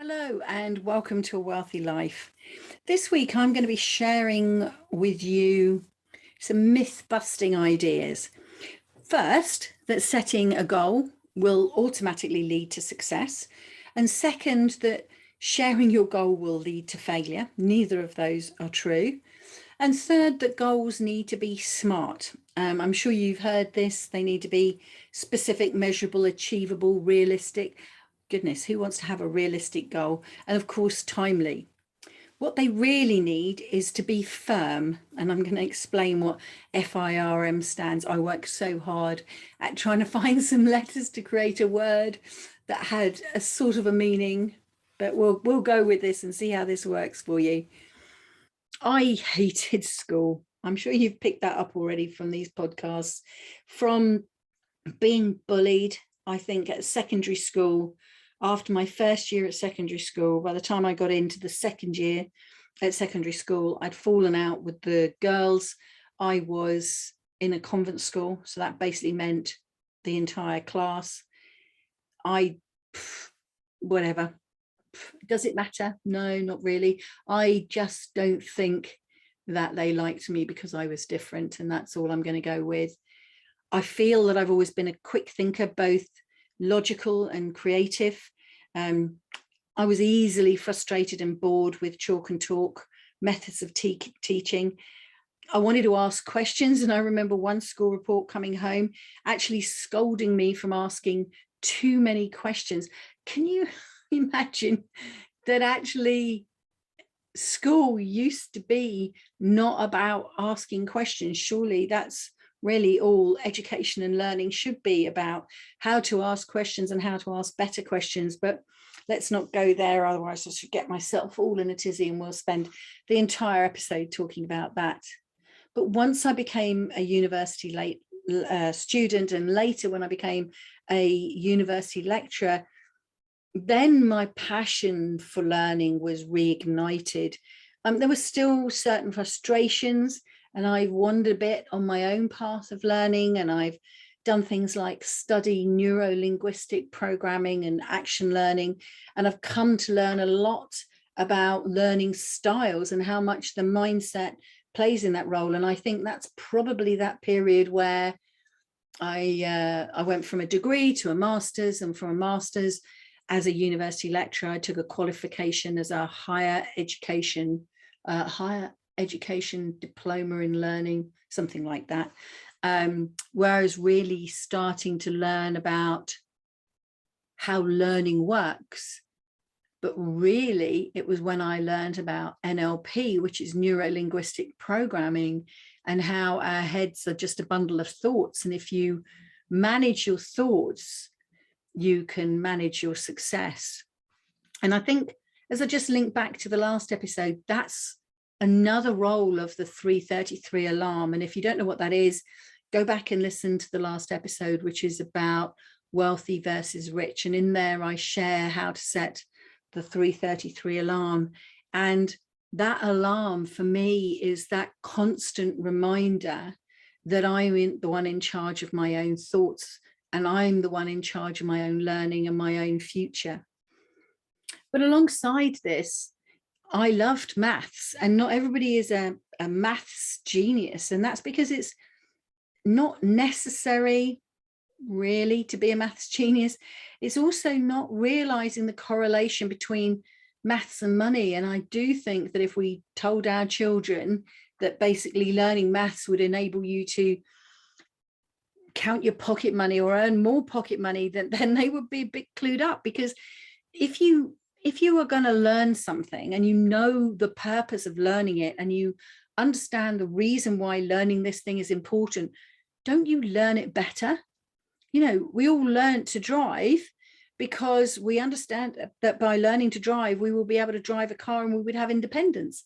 Hello and welcome to A Wealthy Life. This week I'm going to be sharing with you some myth-busting ideas. First, that setting a goal will automatically lead to success. And second, that sharing your goal will lead to failure. Neither of those are true. And third, that goals need to be smart. I'm sure you've heard this. They need to be specific, measurable, achievable, realistic. Goodness, who wants to have a realistic goal? And of course, timely. What they really need is to be firm. And I'm going to explain what FIRM stands. I worked so hard at trying to find some letters to create a word that had a sort of a meaning, but we'll go with this and see how this works for you. I hated school. I'm sure you've picked that up already from these podcasts. From being bullied, I think at secondary school, after my first year at secondary school, by the time I got into the second year at secondary school, I'd fallen out with the girls. I was in a convent school, so that basically meant the entire class. Whatever. Does it matter? No, not really. I just don't think that they liked me because I was different, and that's all I'm going to go with. I feel that I've always been a quick thinker, both logical and creative. I was easily frustrated and bored with chalk and talk methods of teaching. I wanted to ask questions, and I remember one school report coming home actually scolding me from asking too many questions. Can you imagine that actually school used to be not about asking questions? Surely that's really all education and learning should be about, how to ask questions and how to ask better questions. But let's not go there, otherwise I should get myself all in a tizzy and we'll spend the entire episode talking about that. But once I became a university student, and later when I became a university lecturer, then my passion for learning was reignited. There were still certain frustrations, and I wandered a bit on my own path of learning, and I've done things like study neuro-linguistic programming and action learning, and I've come to learn a lot about learning styles and how much the mindset plays in that role. And I think that's probably that period where I went from a degree to a master's, and from a master's as a university lecturer, I took a qualification as a higher education diploma in learning, something like that, where I was really starting to learn about how learning works. But really, it was when I learned about NLP, which is neuro-linguistic programming, and how our heads are just a bundle of thoughts. And if you manage your thoughts, you can manage your success. And I think, as I just linked back to the last episode, that's another role of the 333 alarm. And if you don't know what that is, go back and listen to the last episode, which is about wealthy versus rich. And in there, I share how to set the 333 alarm. And that alarm for me is that constant reminder that I'm the one in charge of my own thoughts, and I'm the one in charge of my own learning and my own future. But alongside this, I loved maths, and not everybody is a maths genius. And that's because it's not necessary really to be a maths genius. It's also not realizing the correlation between maths and money. And I do think that if we told our children that basically learning maths would enable you to count your pocket money or earn more pocket money, then they would be a bit clued up. Because if you are going to learn something and you know the purpose of learning it, and you understand the reason why learning this thing is important, don't you learn it better? You know, we all learn to drive because we understand that by learning to drive, we will be able to drive a car and we would have independence.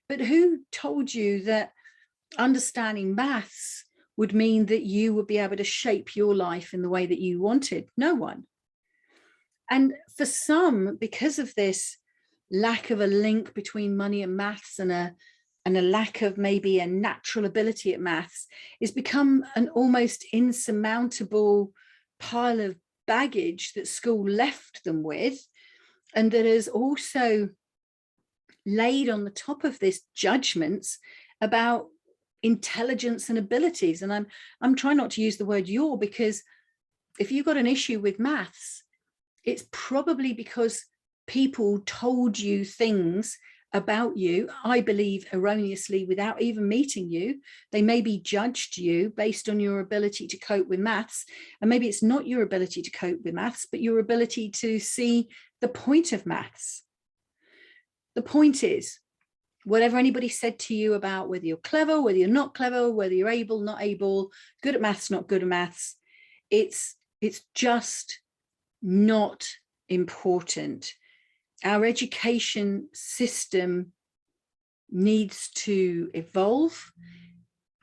But who told you that understanding maths would mean that you would be able to shape your life in the way that you wanted? No one. And for some, because of this lack of a link between money and maths, and a lack of maybe a natural ability at maths, it's become an almost insurmountable pile of baggage that school left them with. and that has also laid on the top of this judgments about intelligence and abilities. And I'm trying not to use the word "your," because if you've got an issue with maths, it's probably because people told you things about you, I believe erroneously, without even meeting you. They maybe judged you based on your ability to cope with maths. And maybe it's not your ability to cope with maths, but your ability to see the point of maths. The point is, whatever anybody said to you about whether you're clever, whether you're not clever, whether you're able, not able, good at maths, not good at maths, it's just not important. Our education system needs to evolve,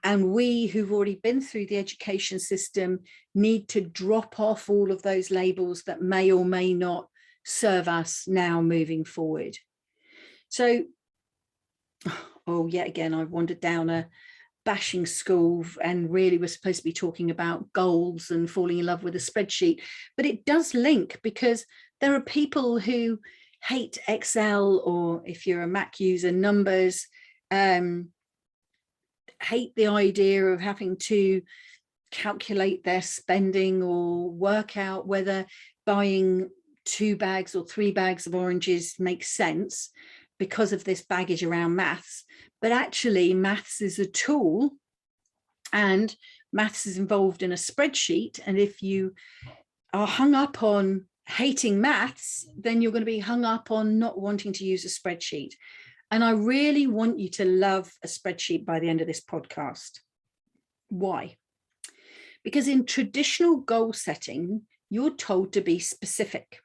and we who've already been through the education system need to drop off all of those labels that may or may not serve us now moving forward. So, oh, yet again, I've wandered down a bashing school, and really we're supposed to be talking about goals and falling in love with a spreadsheet, but it does link, because there are people who hate Excel, or if you're a Mac user, numbers, hate the idea of having to calculate their spending or work out whether buying 2 bags or 3 bags of oranges makes sense because of this baggage around maths. But actually maths is a tool, and maths is involved in a spreadsheet. And if you are hung up on hating maths, then you're going to be hung up on not wanting to use a spreadsheet. And I really want you to love a spreadsheet by the end of this podcast. Why? Because in traditional goal setting, you're told to be specific.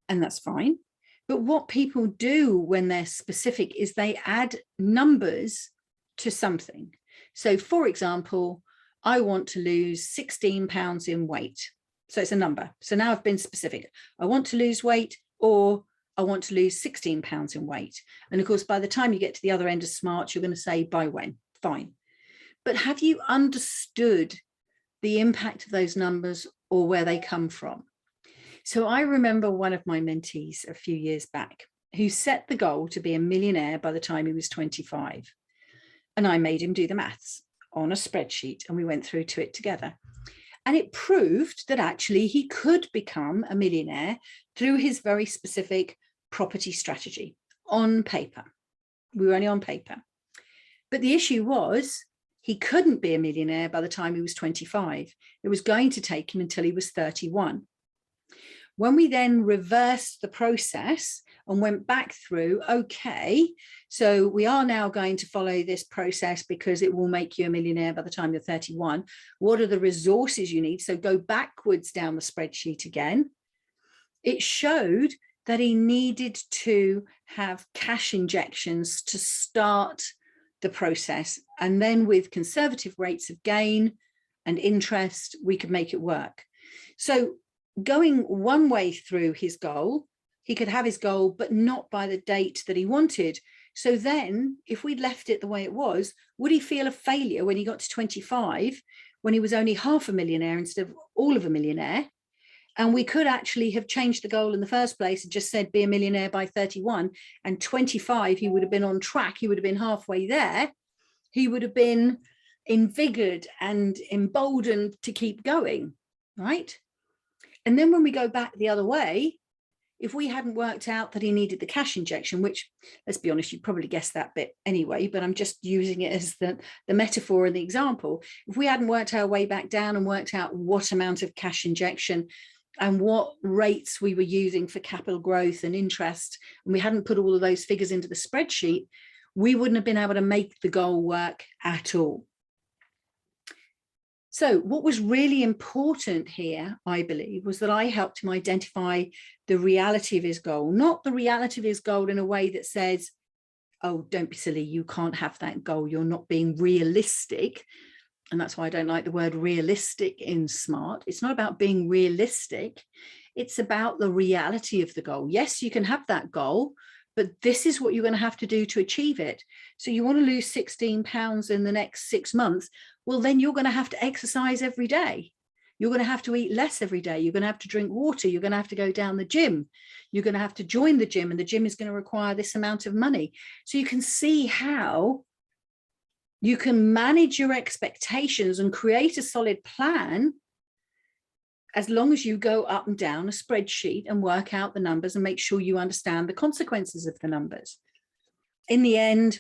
And that's fine. But what people do when they're specific is they add numbers to something. So for example, I want to lose 16 pounds in weight. So it's a number. So now I've been specific. I want to lose weight, or I want to lose 16 pounds in weight. And of course, by the time you get to the other end of SMART, you're going to say by when. Fine. But have you understood the impact of those numbers or where they come from? So I remember one of my mentees a few years back who set the goal to be a millionaire by the time he was 25. And I made him do the maths on a spreadsheet, and we went through to it together. And it proved that actually he could become a millionaire through his very specific property strategy on paper. We were only on paper. But the issue was he couldn't be a millionaire by the time he was 25. It was going to take him until he was 31. When we then reversed the process and went back through, okay, so we are now going to follow this process because it will make you a millionaire by the time you're 31. What are the resources you need? So go backwards down the spreadsheet again. It showed that he needed to have cash injections to start the process. And then with conservative rates of gain and interest, we could make it work. So going one way through his goal, he could have his goal, but not by the date that he wanted. So then if we'd left it the way it was, would he feel a failure when he got to 25, when he was only half a millionaire instead of all of a millionaire? And we could actually have changed the goal in the first place and just said, be a millionaire by 31, and 25, he would have been on track. He would have been halfway there. He would have been invigorated and emboldened to keep going, right? And then when we go back the other way, if we hadn't worked out that he needed the cash injection, which, let's be honest, you'd probably guess that bit anyway, but I'm just using it as the metaphor and the example. If we hadn't worked our way back down and worked out what amount of cash injection and what rates we were using for capital growth and interest, and we hadn't put all of those figures into the spreadsheet, we wouldn't have been able to make the goal work at all. So what was really important here, I believe, was that I helped him identify the reality of his goal, not the reality of his goal in a way that says, oh, don't be silly, you can't have that goal, you're not being realistic. And that's why I don't like the word realistic in SMART. It's not about being realistic. It's about the reality of the goal. Yes, you can have that goal, but this is what you're going to have to do to achieve it. So you want to lose 16 pounds in the next 6 months. Well, then you're going to have to exercise every day. You're going to have to eat less every day. You're going to have to drink water. You're going to have to go down the gym. You're going to have to join the gym, and the gym is going to require this amount of money. So you can see how you can manage your expectations and create a solid plan as long as you go up and down a spreadsheet and work out the numbers and make sure you understand the consequences of the numbers. In the end,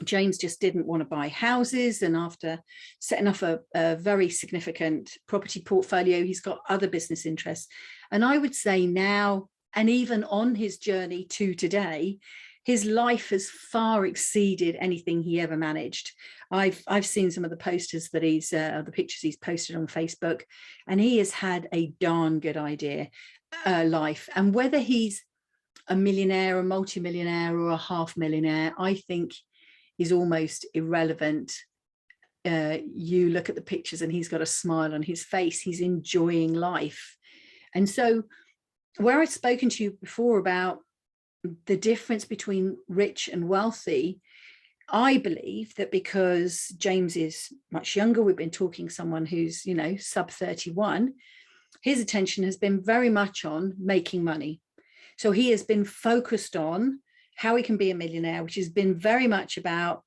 James just didn't want to buy houses, and after setting off a very significant property portfolio, he's got other business interests. And I would say now, and even on his journey to today, his life has far exceeded anything he ever managed. I've seen some of the posters that the pictures he's posted on Facebook, and he has had a darn good life. And whether he's a millionaire, a multimillionaire, or a half millionaire, I think is almost irrelevant. You look at the pictures and he's got a smile on his face. He's enjoying life. And so where I've spoken to you before about the difference between rich and wealthy, I believe that because James is much younger, we've been talking someone who's, sub 31, his attention has been very much on making money. So he has been focused on how he can be a millionaire, which has been very much about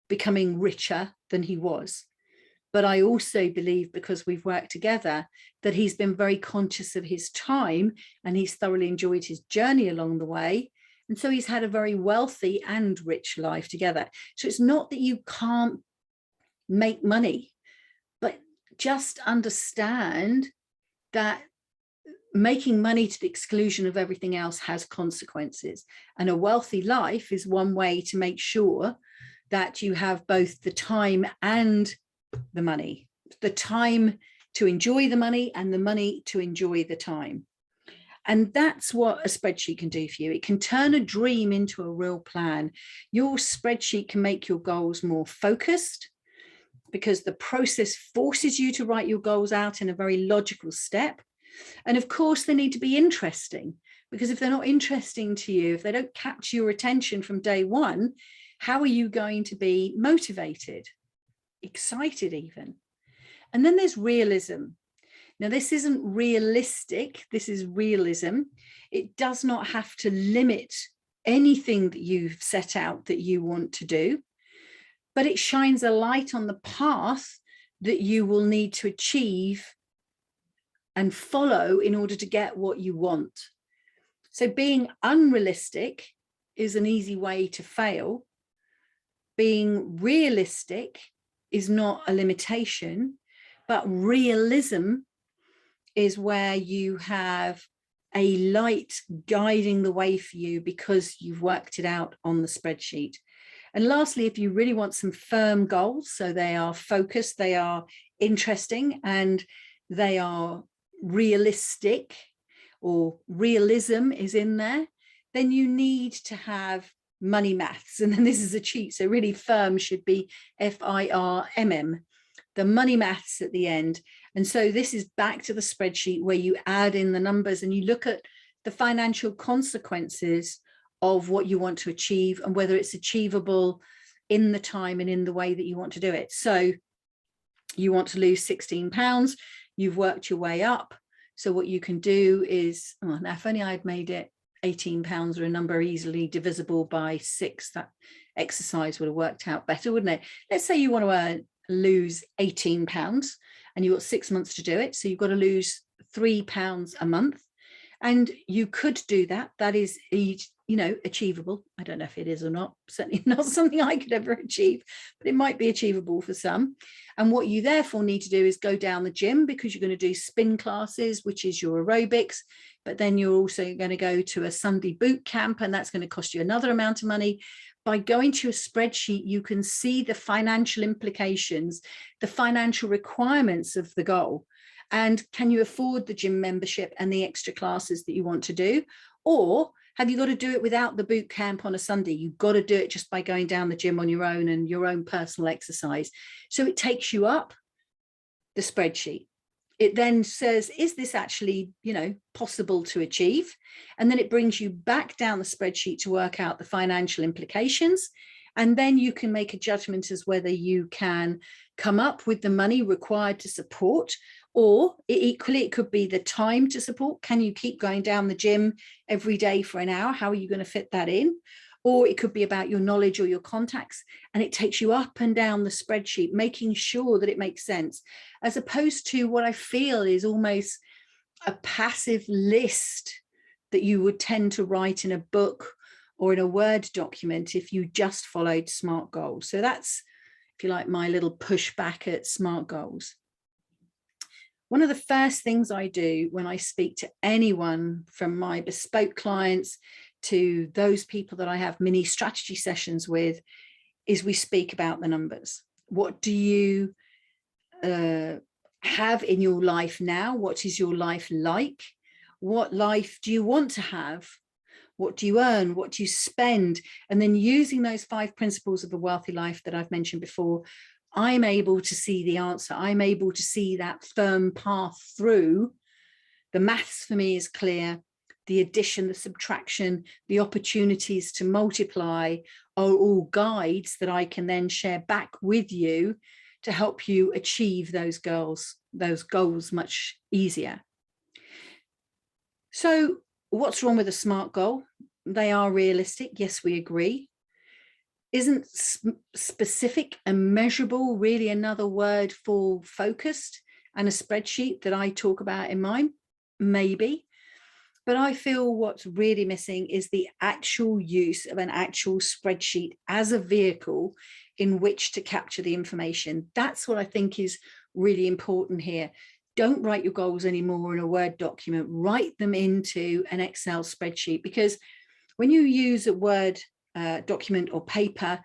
becoming richer than he was. But I also believe, because we've worked together, that he's been very conscious of his time, and he's thoroughly enjoyed his journey along the way. And so he's had a very wealthy and rich life together. So it's not that you can't make money, but just understand that making money to the exclusion of everything else has consequences. And a wealthy life is one way to make sure that you have both the time and the money, the time to enjoy the money and the money to enjoy the time. And that's what a spreadsheet can do for you. It can turn a dream into a real plan. Your spreadsheet can make your goals more focused, because the process forces you to write your goals out in a very logical step. And of course, they need to be interesting, because if they're not interesting to you, if they don't capture your attention from day one, how are you going to be motivated, excited even? And then there's realism. Now, this isn't realistic, this is realism. It does not have to limit anything that you've set out that you want to do, but it shines a light on the path that you will need to achieve and follow in order to get what you want. So being unrealistic is an easy way to fail. Being realistic is not a limitation, but realism is where you have a light guiding the way for you because you've worked it out on the spreadsheet. And lastly, if you really want some firm goals, so they are focused, they are interesting, and they are realistic, or realism is in there, then you need to have money maths. And then this is a cheat. So really firm should be FIRMM, the money maths at the end. And so this is back to the spreadsheet where you add in the numbers and you look at the financial consequences of what you want to achieve and whether it's achievable in the time and in the way that you want to do it. So you want to lose 16 pounds, you've worked your way up. So what you can do is, oh, now if only I'd made it 18 pounds or a number easily divisible by 6, that exercise would have worked out better, wouldn't it? Let's say you want to lose 18 pounds and you've got 6 months to do it. So you've got to lose £3 a month. And you could do that. That is, achievable. I don't know if it is or not. Certainly not something I could ever achieve, but it might be achievable for some. And what you therefore need to do is go down the gym, because you're going to do spin classes, which is your aerobics. But then you're also going to go to a Sunday boot camp, and that's going to cost you another amount of money. By going to a spreadsheet, you can see the financial implications, the financial requirements of the goal. And can you afford the gym membership and the extra classes that you want to do? Or have you got to do it without the boot camp on a Sunday? You've got to do it just by going down the gym on your own and your own personal exercise. So it takes you up the spreadsheet. It then says, is this actually, possible to achieve? And then it brings you back down the spreadsheet to work out the financial implications. And then you can make a judgment as whether you can come up with the money required to support, or equally, it could be the time to support. Can you keep going down the gym every day for an hour? How are you going to fit that in? Or it could be about your knowledge or your contacts, and it takes you up and down the spreadsheet, making sure that it makes sense, as opposed to what I feel is almost a passive list that you would tend to write in a book or in a Word document if you just followed SMART goals. So that's, if you like, my little pushback at SMART goals. One of the first things I do when I speak to anyone, from my bespoke clients to those people that I have mini strategy sessions with, is we speak about the numbers. What do you have in your life now? What is your life like? What life do you want to have? What do you earn? What do you spend? And then using those 5 principles of a wealthy life that I've mentioned before, I'm able to see the answer. I'm able to see that firm path through. The maths for me is clear. The addition, the subtraction, the opportunities to multiply are all guides that I can then share back with you to help you achieve those goals much easier. So what's wrong with a SMART goal? They are realistic. Yes, we agree. Isn't specific and measurable really another word for focused and a spreadsheet that I talk about in mine? Maybe. But I feel what's really missing is the actual use of an actual spreadsheet as a vehicle in which to capture the information. That's what I think is really important here. Don't write your goals anymore in a Word document. Write them into an Excel spreadsheet, because when you use a Word document or paper,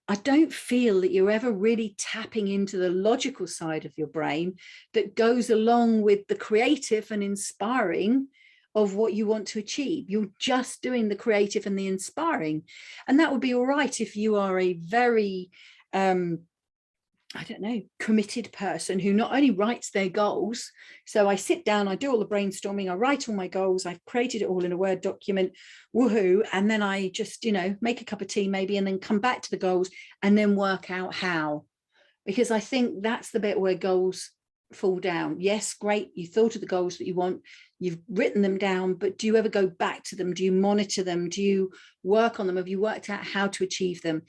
I don't feel that you're ever really tapping into the logical side of your brain that goes along with the creative and inspiring of what you want to achieve. You're just doing the creative and the inspiring. And that would be all right if you are a very, I don't know, committed person who not only writes their goals. So I sit down, I do all the brainstorming, I write all my goals, I've created it all in a Word document, woohoo. And then I just, make a cup of tea maybe, and then come back to the goals and then work out how. Because I think that's the bit where goals fall down. Yes, great, you thought of the goals that you want, you've written them down, but do you ever go back to them? Do you monitor them? Do you work on them? Have you worked out how to achieve them?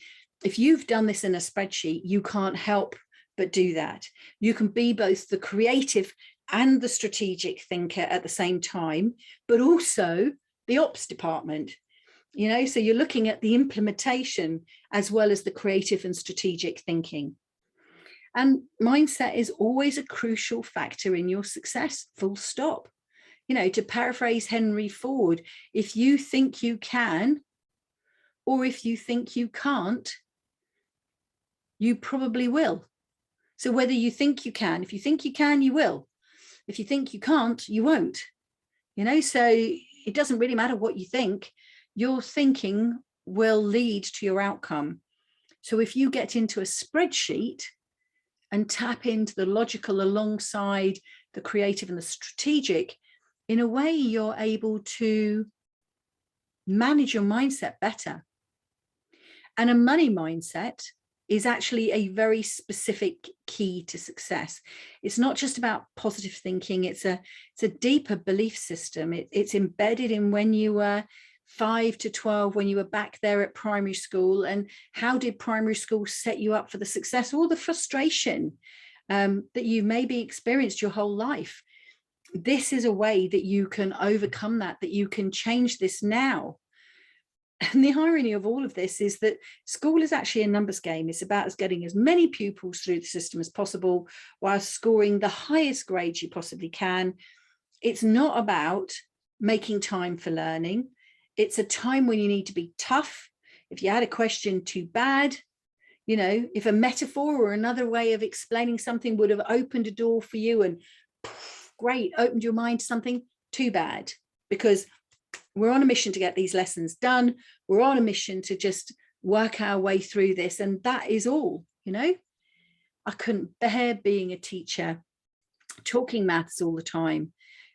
If you've done this in a spreadsheet, you can't help but do that. You can be both the creative and the strategic thinker at the same time, but also the ops department. So you're looking at the implementation as well as the creative and strategic thinking. And mindset is always a crucial factor in your success, full stop. To paraphrase Henry Ford, if you think you can, or if you think you can't, you probably will. So whether you think you can, if you think you can, you will. If you think you can't, you won't. So it doesn't really matter what you think. Your thinking will lead to your outcome. So if you get into a spreadsheet and tap into the logical alongside the creative and the strategic, in a way, you're able to manage your mindset better. And a money mindset is actually a very specific key to success. It's not just about positive thinking. It's a deeper belief system. It's embedded in when you were 5 to 12, when you were back there at primary school, and how did primary school set you up for the success or the frustration that you maybe experienced your whole life. This is a way that you can overcome that you can change this now. And the irony of all of this is that school is actually a numbers game. It's about us getting as many pupils through the system as possible while scoring the highest grades you possibly can. It's not about making time for learning. It's a time when you need to be tough. If you had a question, too bad. If a metaphor or another way of explaining something would have opened a door for you and great, opened your mind to something, too bad, because we're on a mission to get these lessons done. We're on a mission to just work our way through this. And that is all, I couldn't bear being a teacher, talking maths all the time.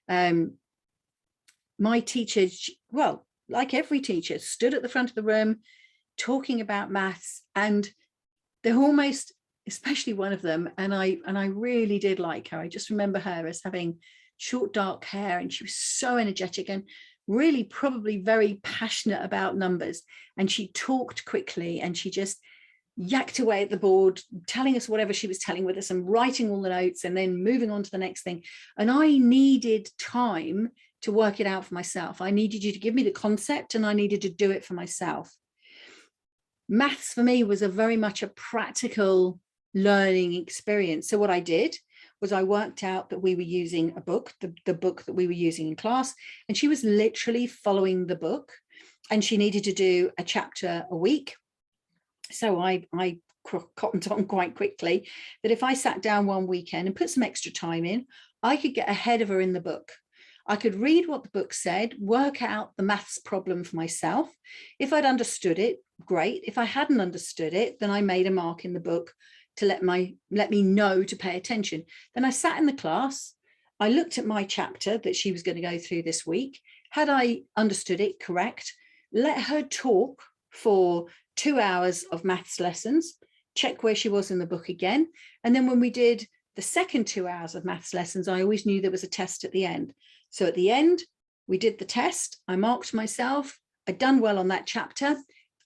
My teacher, well, like every teacher, stood at the front of the room, talking about maths, and they're almost, especially one of them, and I really did like her. I just remember her as having short dark hair, and she was so energetic and really probably very passionate about numbers, and she talked quickly, and she just yacked away at the board, telling us whatever she was telling with us and writing all the notes and then moving on to the next thing. And I needed time to work it out for myself. I needed you to give me the concept, and I needed to do it for myself. Maths for me was a very much a practical learning experience. So what I did was I worked out that we were using a book, the book that we were using in class, and she was literally following the book, and she needed to do a chapter a week. So I cottoned on quite quickly that if I sat down one weekend and put some extra time in, I could get ahead of her in the book. I could read what the book said, work out the maths problem for myself. If I'd understood it, great. If I hadn't understood it, then I made a mark in the book to let me know to pay attention. Then I sat in the class, I looked at my chapter that she was going to go through this week. Had I understood it correct, let her talk for 2 hours of maths lessons, check where she was in the book again. And then when we did the second 2 hours of maths lessons, I always knew there was a test at the end. So at the end, we did the test. I marked myself. I'd done well on that chapter.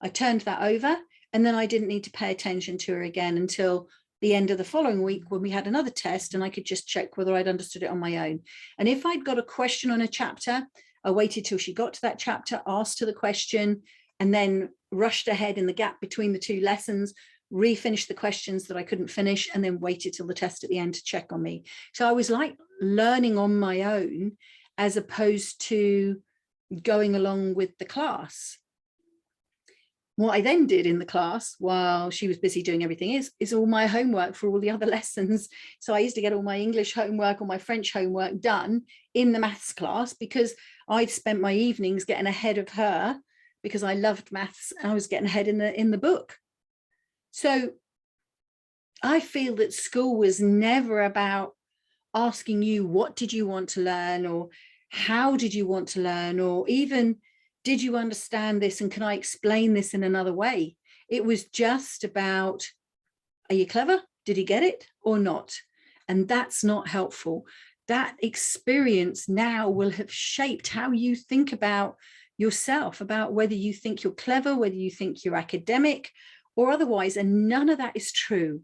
I turned that over, and then I didn't need to pay attention to her again until the end of the following week when we had another test, and I could just check whether I'd understood it on my own. And if I'd got a question on a chapter, I waited till she got to that chapter, asked her the question, and then rushed ahead in the gap between the two lessons, refinished the questions that I couldn't finish, and then waited till the test at the end to check on me. So I was like learning on my own as opposed to going along with the class. What I then did in the class while she was busy doing everything is all my homework for all the other lessons. So I used to get all my English homework or my French homework done in the maths class, because I'd spent my evenings getting ahead of her because I loved maths and I was getting ahead in the book. So I feel that school was never about asking you, what did you want to learn, or how did you want to learn, or even, did you understand this and can I explain this in another way? It was just about, are you clever? Did you get it or not? And that's not helpful. That experience now will have shaped how you think about yourself, about whether you think you're clever, whether you think you're academic or otherwise. And none of that is true.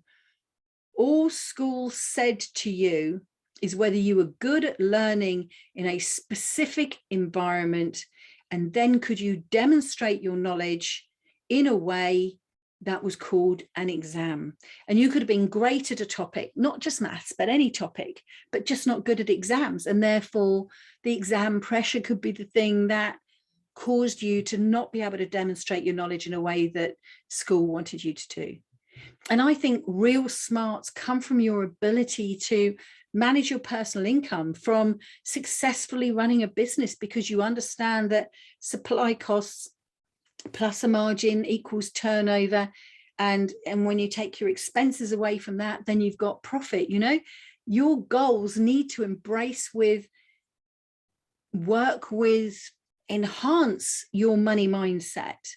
All school said to you is whether you were good at learning in a specific environment, and then could you demonstrate your knowledge in a way that was called an exam. And you could have been great at a topic, not just maths, but any topic, but just not good at exams. And therefore the exam pressure could be the thing that caused you to not be able to demonstrate your knowledge in a way that school wanted you to do. And I think real smarts come from your ability to manage your personal income, from successfully running a business, because you understand that supply costs plus a margin equals turnover. And when you take your expenses away from that, then you've got profit. You know, your goals need to work with, enhance your money mindset,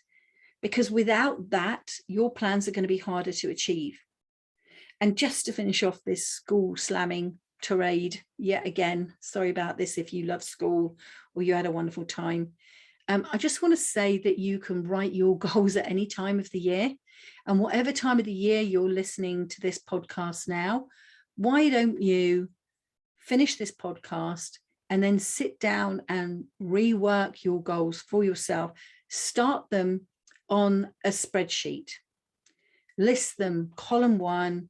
because without that, your plans are going to be harder to achieve. And just to finish off this school slamming tirade yet again, sorry about this if you love school or you had a wonderful time. I just want to say that you can write your goals at any time of the year. And whatever time of the year you're listening to this podcast now, why don't you finish this podcast and then sit down and rework your goals for yourself? Start them on a spreadsheet. List them, column 1,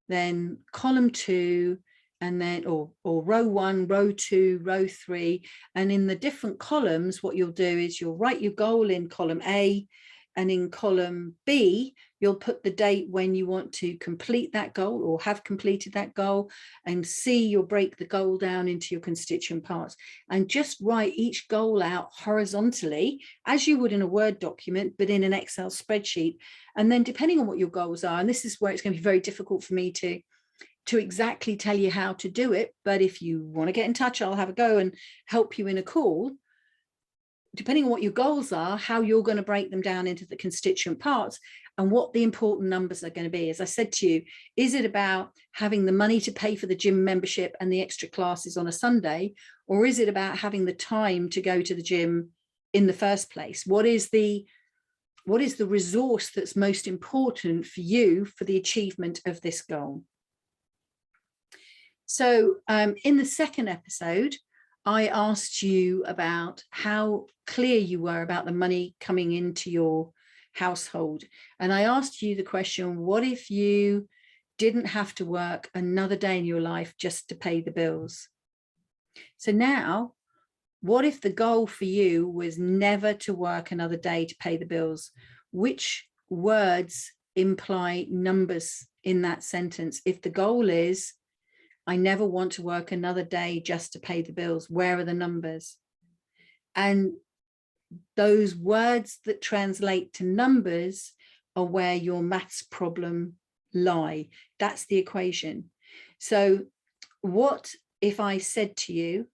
then column 2, and then or row 1, row 2, row 3. And in the different columns, what you'll do is you'll write your goal in column A, and in column B, you'll put the date when you want to complete that goal or have completed that goal. And C, you'll break the goal down into your constituent parts and just write each goal out horizontally as you would in a Word document, but in an Excel spreadsheet. And then depending on what your goals are, and this is where it's going to be very difficult for me to exactly tell you how to do it, but if you want to get in touch, I'll have a go and help you in a call. depending on what your goals are, how you're going to break them down into the constituent parts and what the important numbers are going to be. As I said to you, is it about having the money to pay for the gym membership and the extra classes on a Sunday, or is it about having the time to go to the gym in the first place? What is the resource that's most important for you for the achievement of this goal? So in the second episode, I asked you about how clear you were about the money coming into your household. And I asked you the question, what if you didn't have to work another day in your life just to pay the bills? So now, what if the goal for you was never to work another day to pay the bills? Which words imply numbers in that sentence? If the goal is, I never want to work another day just to pay the bills, where are the numbers? And those words that translate to numbers are where your maths problem lie. That's the equation. So what if I said to you,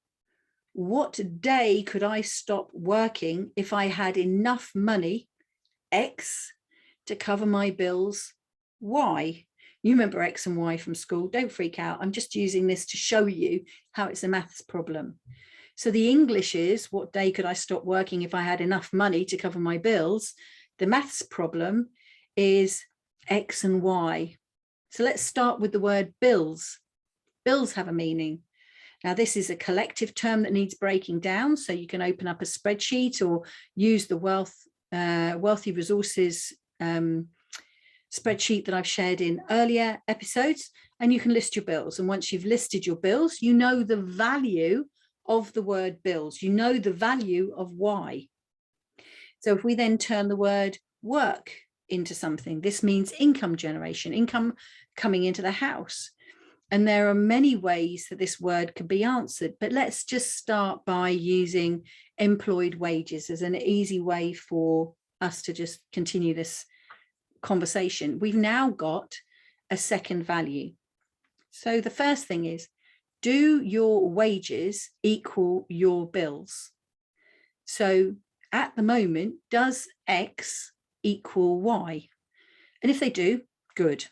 what day could I stop working if I had enough money, X, to cover my bills, Y? You remember X and Y from school. Don't freak out. I'm just using this to show you how it's a maths problem. So the English is, what day could I stop working if I had enough money to cover my bills? The maths problem is X and Y. So let's start with the word bills. Bills have a meaning. Now, this is a collective term that needs breaking down. So you can open up a spreadsheet or use the Wealthy Resources spreadsheet that I've shared in earlier episodes, and you can list your bills. And once you've listed your bills, you know the value of the word bills. You know the value of Y. So if we then turn the word work into something, this means income generation, income coming into the house. And there are many ways that this word could be answered, but let's just start by using employed wages as an easy way for us to just continue this conversation. We've now got a second value. So the first thing is, do your wages equal your bills? So at the moment, does X equal Y? And if they do, good.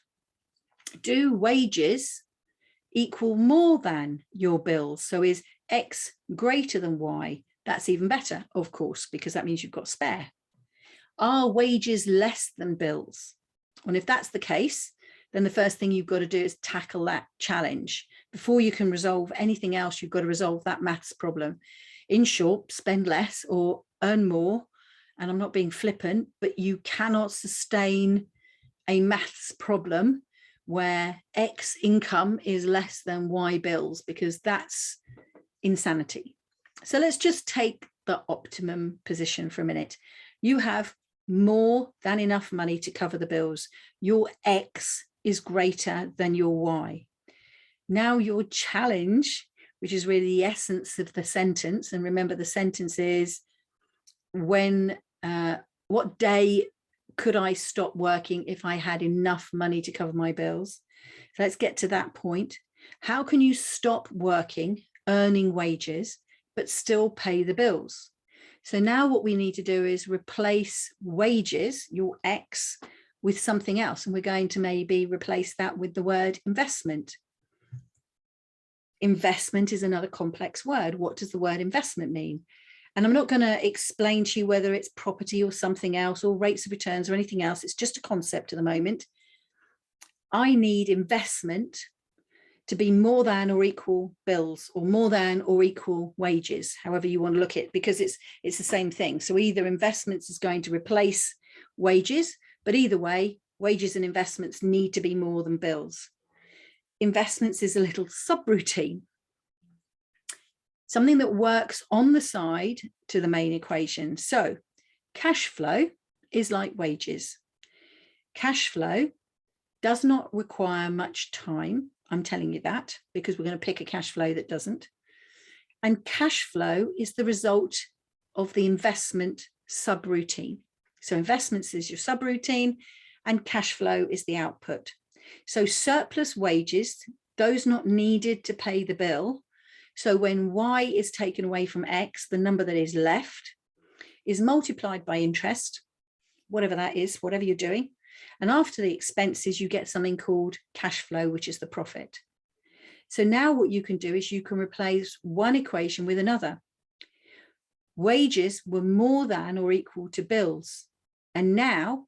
Do wages equal more than your bills? So is X greater than Y? That's even better, of course, because that means you've got spare. Are wages less than bills? And if that's the case, then the first thing you've got to do is tackle that challenge. Before you can resolve anything else, you've got to resolve that maths problem. In short, spend less or earn more. And I'm not being flippant, but you cannot sustain a maths problem where X income is less than Y bills, because that's insanity. So let's just take the optimum position for a minute. You have more than enough money to cover the bills. Your X is greater than your Y. Now your challenge, which is really the essence of the sentence, and remember the sentence is, what day could I stop working if I had enough money to cover my bills? So let's get to that point. How can you stop working, earning wages, but still pay the bills? So now what we need to do is replace wages, your X, with something else. And we're going to maybe replace that with the word investment. Investment is another complex word. What does the word investment mean? And I'm not going to explain to you whether it's property or something else or rates of returns or anything else. It's just a concept at the moment. I need investment to be more than or equal bills, or more than or equal wages, however you want to look at it, because it's the same thing. So either investments is going to replace wages, but either way, wages and investments need to be more than bills. Investments is a little subroutine, something that works on the side to the main equation. So cash flow is like wages. Cash flow does not require much time. I'm telling you that because we're going to pick a cash flow that doesn't. And cash flow is the result of the investment subroutine. So investments is your subroutine and cash flow is the output. So surplus wages, those not needed to pay the bill. So when Y is taken away from X, the number that is left is multiplied by interest, whatever that is, whatever you're doing. And after the expenses, you get something called cash flow, which is the profit. So now what you can do is you can replace one equation with another. Wages were more than or equal to bills. And now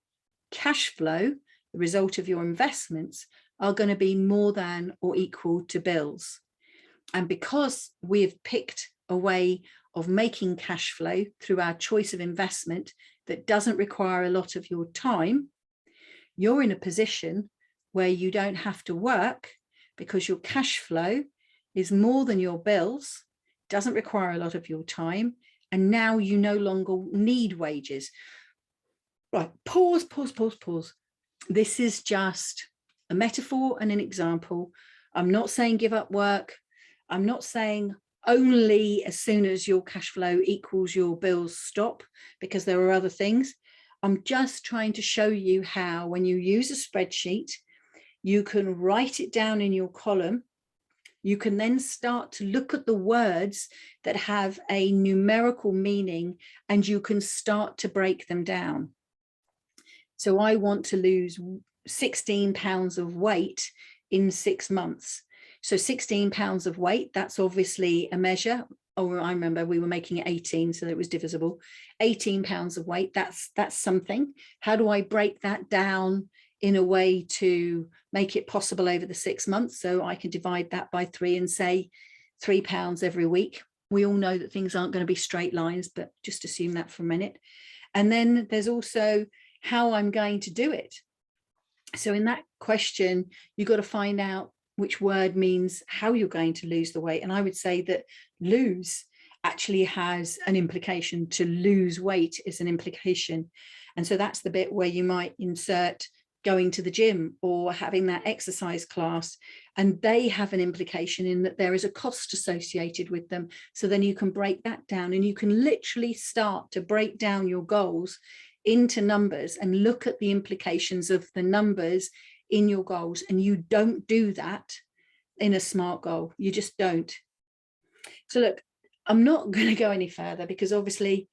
cash flow, the result of your investments, are going to be more than or equal to bills. And because we've picked a way of making cash flow through our choice of investment that doesn't require a lot of your time, you're in a position where you don't have to work because your cash flow is more than your bills, doesn't require a lot of your time, and now you no longer need wages. Right, pause. This is just a metaphor and an example. I'm not saying give up work. I'm not saying only as soon as your cash flow equals your bills stop, because there are other things. I'm just trying to show you how, when you use a spreadsheet, you can write it down in your column. You can then start to look at the words that have a numerical meaning, and you can start to break them down. So I want to lose 16 pounds of weight in 6 months. So 16 pounds of weight, that's obviously a measure. Oh, I remember we were making it 18, so it was divisible. 18 pounds of weight, that's something. How do I break that down in a way to make it possible over the 6 months? So I can divide that by 3 and say 3 pounds every week. We all know that things aren't going to be straight lines, but just assume that for a minute. And then there's also how I'm going to do it. So in that question, you've got to find out which word means how you're going to lose the weight. And I would say that lose actually has an implication. To lose weight is an implication. And so that's the bit where you might insert going to the gym or having that exercise class, and they have an implication in that there is a cost associated with them. So then you can break that down, and you can literally start to break down your goals into numbers and look at the implications of the numbers in your goals. And you don't do that in a SMART goal. You just don't. So look, I'm not going to go any further, because obviously,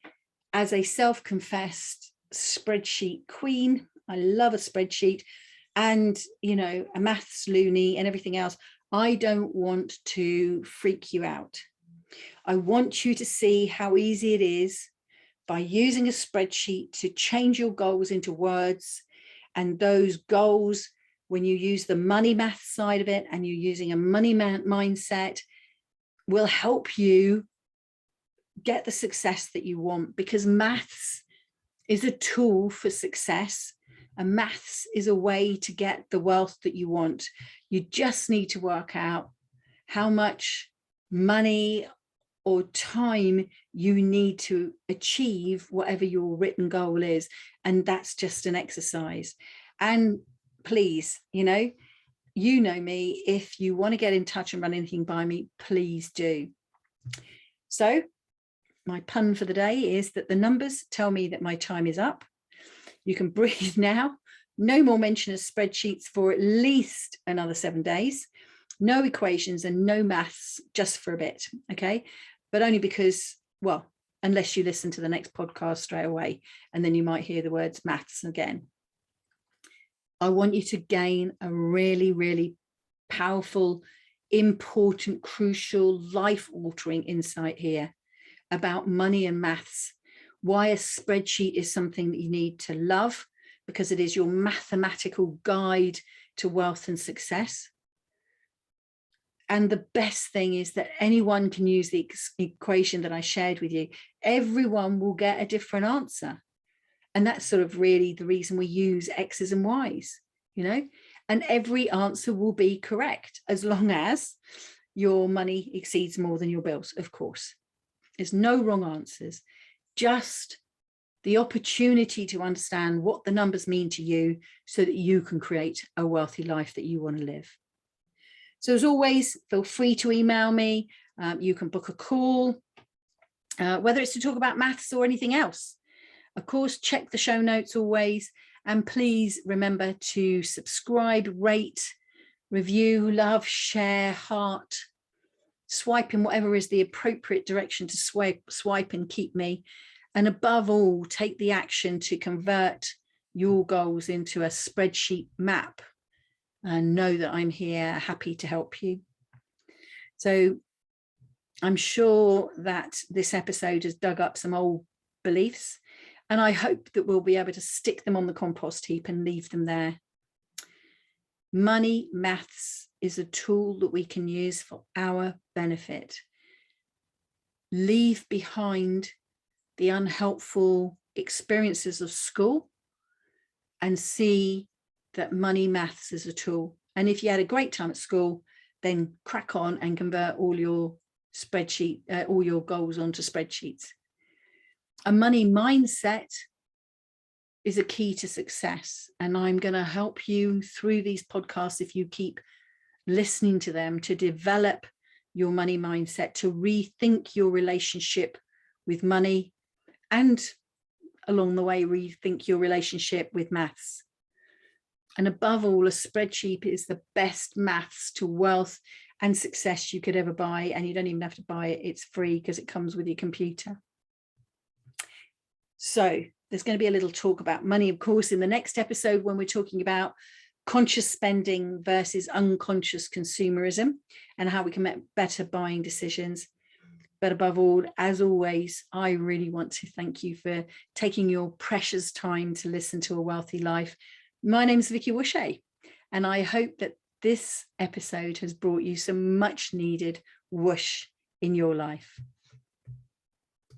as a self-confessed spreadsheet queen, I love a spreadsheet, and, you know, a maths loony and everything else. I don't want to freak you out. I want you to see how easy it is by using a spreadsheet to change your goals into words. And those goals, when you use the money math side of it and you're using a money mindset, will help you get the success that you want, because maths is a tool for success, and maths is a way to get the wealth that you want. You just need to work out how much money or time you need to achieve whatever your written goal is. And that's just an exercise. And please, you know me, if you want to get in touch and run anything by me, please do. So my pun for the day is that the numbers tell me that my time is up. You can breathe now. No more mention of spreadsheets for at least another 7 days. No equations and no maths just for a bit, okay? But only because, well, unless you listen to the next podcast straight away, and then you might hear the words maths again. I want you to gain a really, really powerful, important, crucial, life-altering insight here about money and maths. Why a spreadsheet is something that you need to love, because it is your mathematical guide to wealth and success. And the best thing is that anyone can use the equation that I shared with you. Everyone will get a different answer. And that's sort of really the reason we use X's and Y's, you know, and every answer will be correct as long as your money exceeds more than your bills, of course. There's no wrong answers, just the opportunity to understand what the numbers mean to you so that you can create a wealthy life that you want to live. So as always, feel free to email me. You can book a call, whether it's to talk about maths or anything else. Of course, check the show notes always. And please remember to subscribe, rate, review, love, share, heart, swipe in whatever is the appropriate direction to swipe and keep me. And above all, take the action to convert your goals into a spreadsheet map, and know that I'm here, happy to help you. So I'm sure that this episode has dug up some old beliefs, and I hope that we'll be able to stick them on the compost heap and leave them there. Money maths is a tool that we can use for our benefit. Leave behind the unhelpful experiences of school and see that money maths is a tool. And if you had a great time at school, then crack on and convert all your all your goals onto spreadsheets. A money mindset is a key to success. And I'm going to help you through these podcasts, if you keep listening to them, to develop your money mindset, to rethink your relationship with money, and along the way, rethink your relationship with maths. And above all, a spreadsheet is the best maths to wealth and success you could ever buy. And you don't even have to buy it. It's free because it comes with your computer. So there's going to be a little talk about money, of course, in the next episode, when we're talking about conscious spending versus unconscious consumerism and how we can make better buying decisions. But above all, as always, I really want to thank you for taking your precious time to listen to A Wealthy Life. My name is Vicky Wushay, and I hope that this episode has brought you some much needed whoosh in your life.